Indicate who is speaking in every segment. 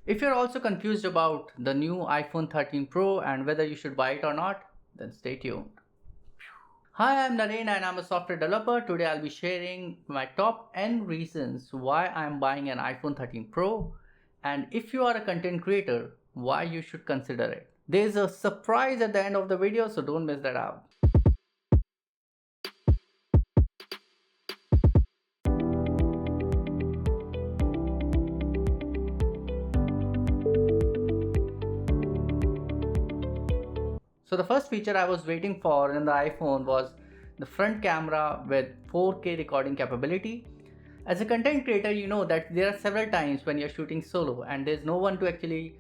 Speaker 1: If you're also confused about the new iPhone 13 Pro and whether you should buy it or not, then stay tuned. Hi, I'm Naren and I'm a software developer. Today I'll be sharing my top N reasons why I'm buying an iPhone 13 Pro, and if you are a content creator, why you should consider it. There's a surprise at the end of the video, so don't miss that out. So the first feature I was waiting for in the iPhone was the front camera with 4K recording capability. As a content creator, you know that there are several times when you're shooting solo and there's no one to actually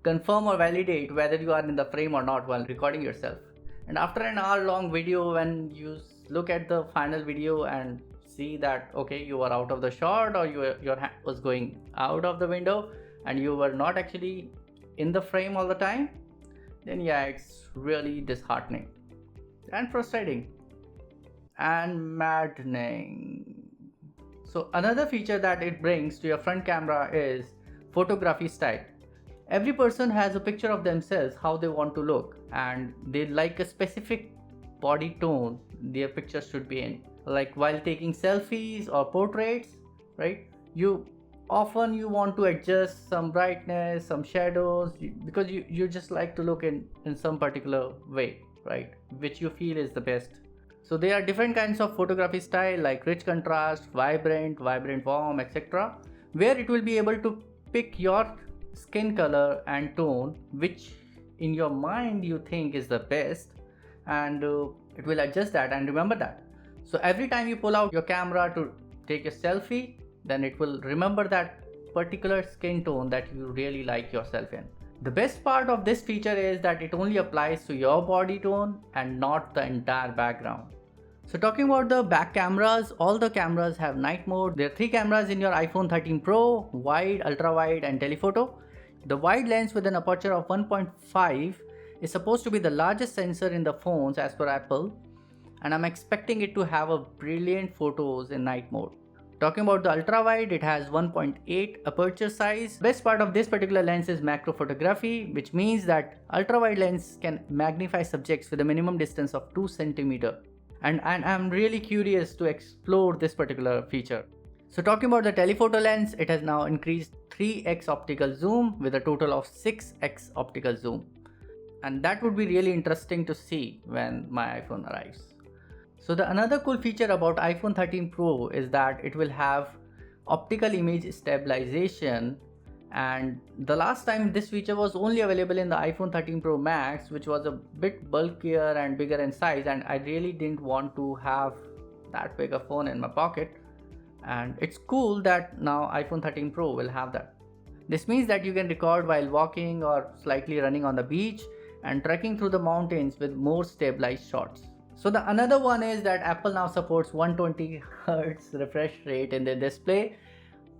Speaker 1: confirm or validate whether you are in the frame or not while recording yourself. And after an hour long video, when you look at the final video and see that okay, you were out of the shot or your hand was going out of the window and you were not actually in the frame all the time, then yeah, it's really disheartening and frustrating and maddening. So another feature that it brings to your front camera is photography style. Every person has a picture of themselves how they want to look, and they like a specific body tone their picture should be in. Like while taking selfies or portraits, right? You want to adjust some brightness, some shadows, because you just like to look in some particular way, right? Which you feel is the best. So there are different kinds of photography style like rich contrast, vibrant warm, etc., where it will be able to pick your skin color and tone which in your mind you think is the best, and it will adjust that and remember that. So every time you pull out your camera to take a selfie, then it will remember that particular skin tone that you really like yourself in. The best part of this feature is that it only applies to your body tone and not the entire background. So talking about the back cameras, all the cameras have night mode. There are 3 cameras in your iPhone 13 Pro: wide, ultra wide and telephoto. The wide lens with an aperture of 1.5 is supposed to be the largest sensor in the phones as per Apple, and I'm expecting it to have a brilliant photos in night mode. Talking about the ultra wide, it has 1.8 aperture size. Best part of this particular lens is macro photography, which means that ultra wide lens can magnify subjects with a minimum distance of 2 cm. And I'm really curious to explore this particular feature. So talking about the telephoto lens, it has now increased 3x optical zoom with a total of 6x optical zoom. And that would be really interesting to see when my iPhone arrives. So the another cool feature about iPhone 13 Pro is that it will have optical image stabilization, and the last time this feature was only available in the iPhone 13 Pro Max, which was a bit bulkier and bigger in size, and I really didn't want to have that big a phone in my pocket. And it's cool that now iPhone 13 Pro will have that. This means that you can record while walking or slightly running on the beach and trekking through the mountains with more stabilized shots. So the another one is that Apple now supports 120 Hz refresh rate in their display.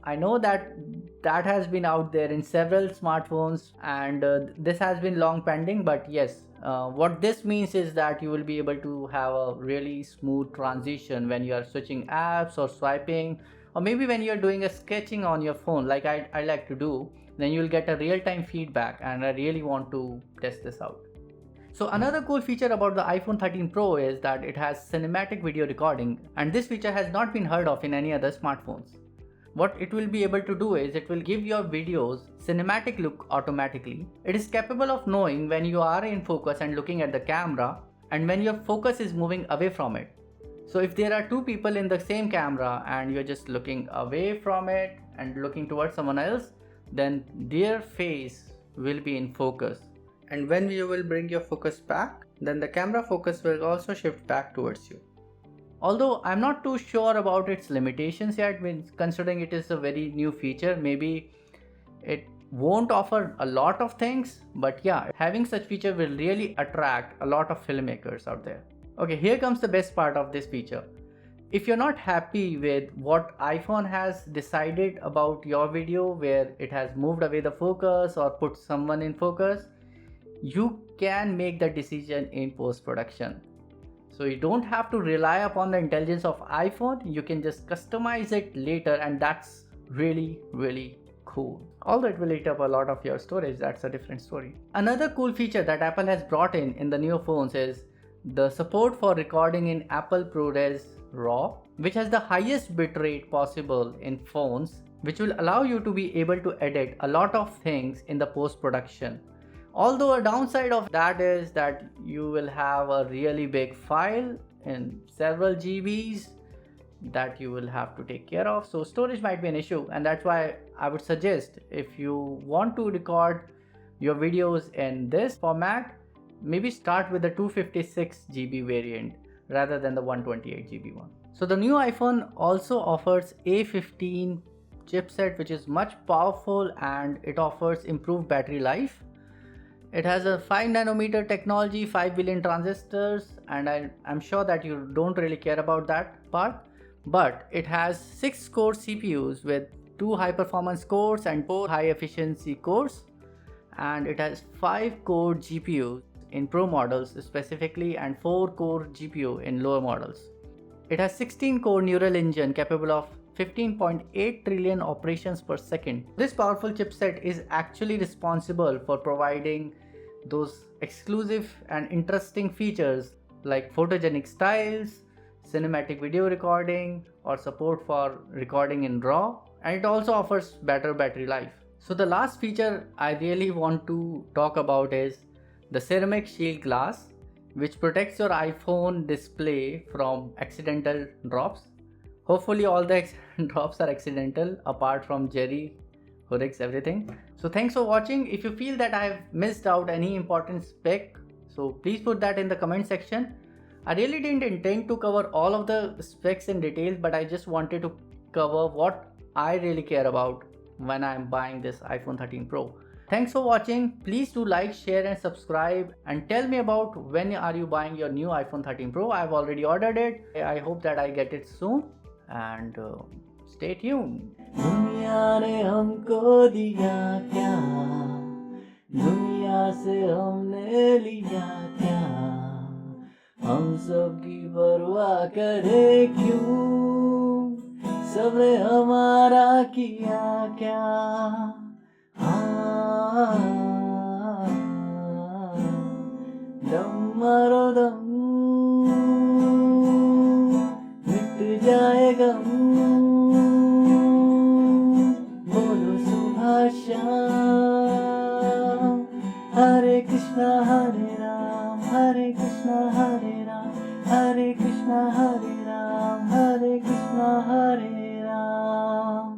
Speaker 1: I know that has been out there in several smartphones, and this has been long pending, but yes, what this means is that you will be able to have a really smooth transition when you are switching apps or swiping, or maybe when you're doing a sketching on your phone like I like to do, then you'll get a real-time feedback, and I really want to test this out. So another cool feature about the iPhone 13 Pro is that it has cinematic video recording, and this feature has not been heard of in any other smartphones. What it will be able to do is it will give your videos cinematic look automatically. It is capable of knowing when you are in focus and looking at the camera and when your focus is moving away from it. So if there are 2 people in the same camera and you're just looking away from it and looking towards someone else, then their face will be in focus. And when you will bring your focus back, then the camera focus will also shift back towards you. Although I'm not too sure about its limitations yet, considering it is a very new feature, maybe it won't offer a lot of things, but yeah, having such feature will really attract a lot of filmmakers out there. Okay, here comes the best part of this feature. If you're not happy with what iPhone has decided about your video, where it has moved away the focus or put someone in focus, you can make the decision in post-production. So you don't have to rely upon the intelligence of iPhone, you can just customize it later, and that's really cool. Although it will eat up a lot of your storage, that's a different story. Another cool feature that Apple has brought in the newer phones is the support for recording in Apple ProRes RAW, which has the highest bitrate possible in phones, which will allow you to be able to edit a lot of things in the post-production. Although a downside of that is that you will have a really big file in several GBs that you will have to take care of, so storage might be an issue, and that's why I would suggest, if you want to record your videos in this format, maybe start with the 256 GB variant rather than the 128 GB one. So the new iPhone also offers A15 chipset, which is much powerful and it offers improved battery life. It has a 5 nanometer technology, 5 billion transistors, and I'm sure that you don't really care about that part. But it has 6 core CPUs with 2 high performance cores and 4 high efficiency cores, and it has 5 core GPUs in Pro models specifically and 4 core GPU in lower models. It has 16 core neural engine capable of 15.8 trillion operations per second. This powerful chipset is actually responsible for providing those exclusive and interesting features like photogenic styles, cinematic video recording, or support for recording in RAW, and it also offers better battery life. So the last feature I really want to talk about is the ceramic shield glass, which protects your iPhone display from accidental drops. Hopefully all the drops are accidental apart from Jerry who rigs everything. So thanks for watching. If you feel that I have missed out any important spec, so please put that in the comment section. I really didn't intend to cover all of the specs in detail, but I just wanted to cover what I really care about when I'm buying this iPhone 13 Pro. Thanks for watching. Please do like, share and subscribe, and tell me about when are you buying your new iPhone 13 Pro. I've already ordered it. I hope that I get it soon, and stay tuned. दुनिया ने हमको दिया क्या, दुनिया से हमने लिया क्या, हम सब की परवाह करे क्यों, सबने हमारा किया क्या। दम मारो दम, मिट जाएगा, बोलो सुबह शाम, हरे कृष्णा हरे राम, हरे कृष्णा हरे राम, हरे कृष्णा हरे राम, हरे कृष्णा हरे राम।